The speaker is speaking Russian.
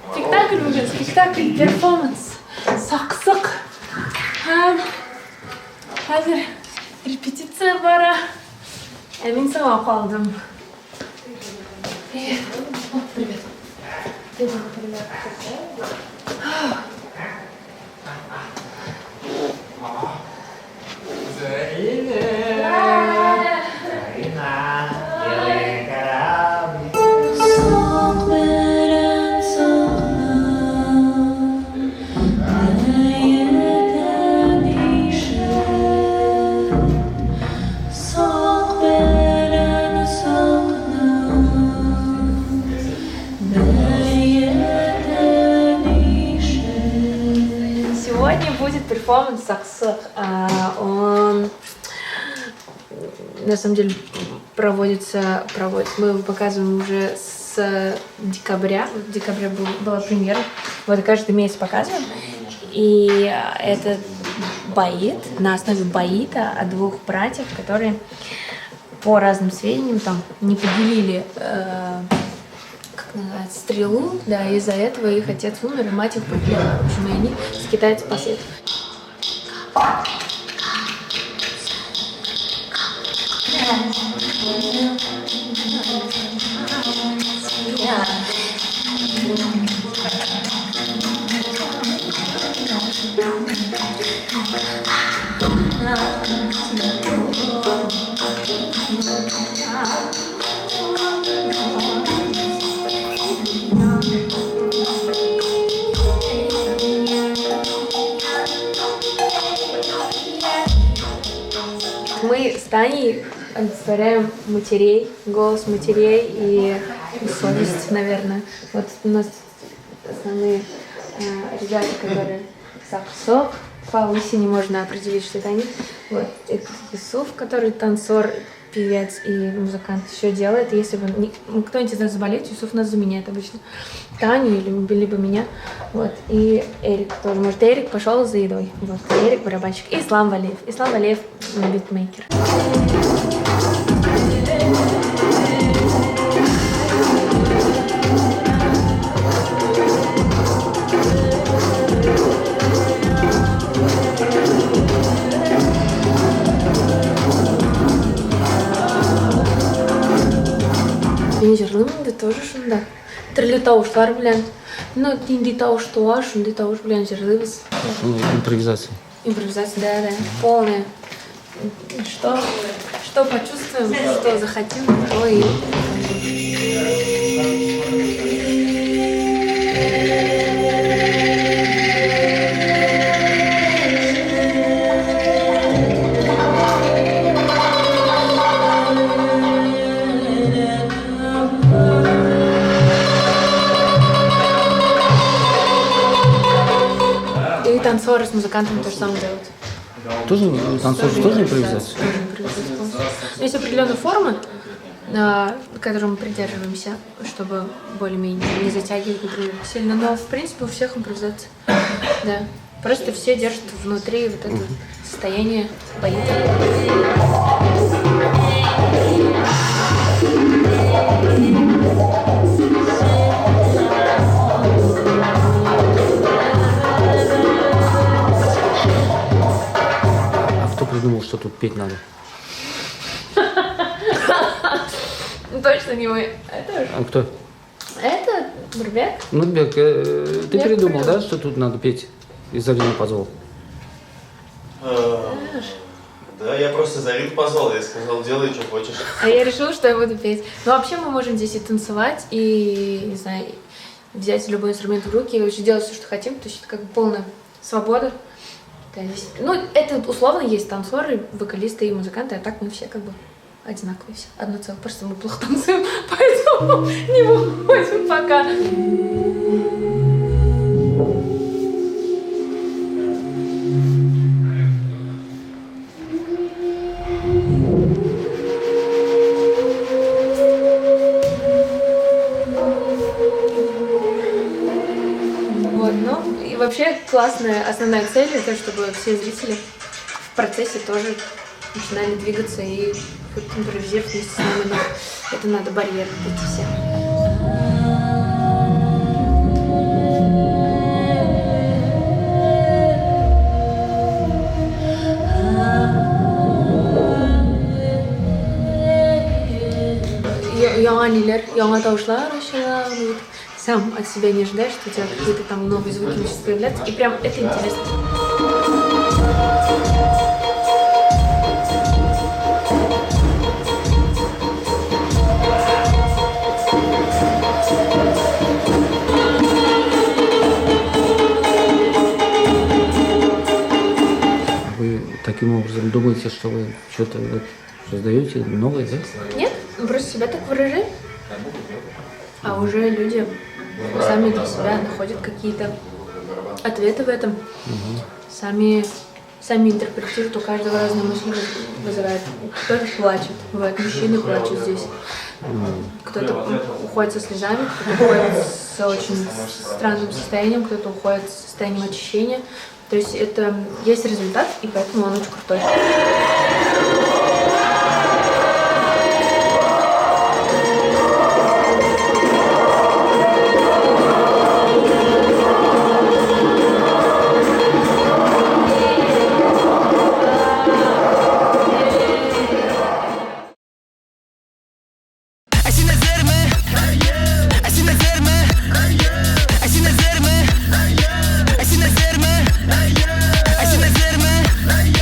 Спектакль бүгін, спектакль, перформанс, сақ-сақ. Қазір репетиция бара. Мен сама қалдым. Привет. О, привет. Привет. Сегодня будет перформанс «Сақ-сақ». Он на самом деле проводится, мы его показываем уже с декабря. В декабре была премьера. Вот каждый месяц показываем. И это баит, на основе баита от двух братьев, которые по разным сведениям там не поделили стрелу, да, из-за этого их отец умер, и мать их потеряла. В общем, и они скитаются по свету. Мы с Таней олицетворяем матерей, голос матерей и совесть, наверное. Вот у нас основные ребята, которые Сақ-сақ, по лысине можно определить, что это они. Вот, это Юсуф, который танцор, певец и музыкант, еще делает. Если бы кто-нибудь из нас заболеет, Юсуф нас заменяет обычно. Таню или либо меня. Вот. И Эрик тоже. Может, Эрик пошел за едой. Вот. Эрик барабанщик. И Ислам Валеев. Ислам Валеев битмейкер. Жырлымды тоже шунда. Түрлі тауыштар білән. Ну, нинди тауыштуа, шундай тауыш білән жырлыбыз. Импровизация. Импровизация, да. Полная. Что почувствуем, что захотим, то и танцоры с музыкантами то же самое делают. Тоже танцоры, тоже импровизация? Есть определенные формы, которым мы придерживаемся, чтобы более-менее не затягивать сильно. Но в принципе у всех импровизация. Да. Просто все держат внутри вот это состояние боита. Придумал, что тут петь надо. Ну, точно не мы. Это уже. А кто? Это Нурбек. Нурбек, ты Я придумал, придумал. да, что тут надо петь? И Зарину позвал. Да, я просто Зарину позвал, я сказал, делай, что хочешь. А я решила, что я буду петь. Ну, вообще мы можем здесь и танцевать, и, не знаю, взять любой инструмент в руки и вообще делать все, что хотим. То есть это как бы полная свобода. То есть, ну, это условно есть танцоры, вокалисты и музыканты, а так мы все как бы одинаковые все. Одно целое. Просто мы плохо танцуем, поэтому не выходим пока. Вот, ну, и вообще классная основная цель это, чтобы все зрители в процессе тоже начинали двигаться и вот импровизировать вместе с нами, но это надо барьеры эти все. Яңа тавышлар ачыла, сам от себя не ожидаешь, что у тебя какие-то там новые звуки начнут появляться, и прям это интересно. Вы таким образом думаете, что вы что-то вот создаете новое, да? Нет, мы просто себя так выражаем, а уже люди сами для себя находят какие-то ответы в этом, сами интерпретируют, у каждого разные мысли вызывает. Кто-то плачет, бывает, мужчины плачут здесь, кто-то уходит со слезами, кто-то уходит с очень странным состоянием, кто-то уходит с состоянием очищения. То есть это есть результат, и поэтому он очень крутой. I